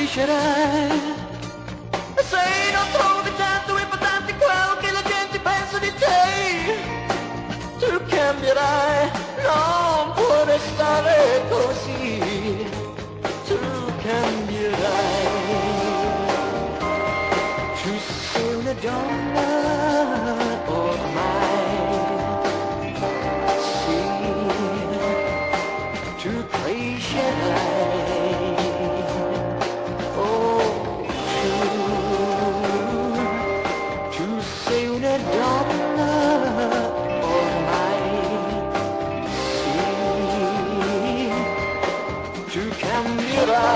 crescerai. Sei non trovi tanto importante quello che la gente pensa di te. Tu cambierai, non puoi restare così. Tu cambierai. Tu sei una donna ormai. Sì, tu crescerai. Oh, tu sei una donna ormai. Sì, tu cambierai.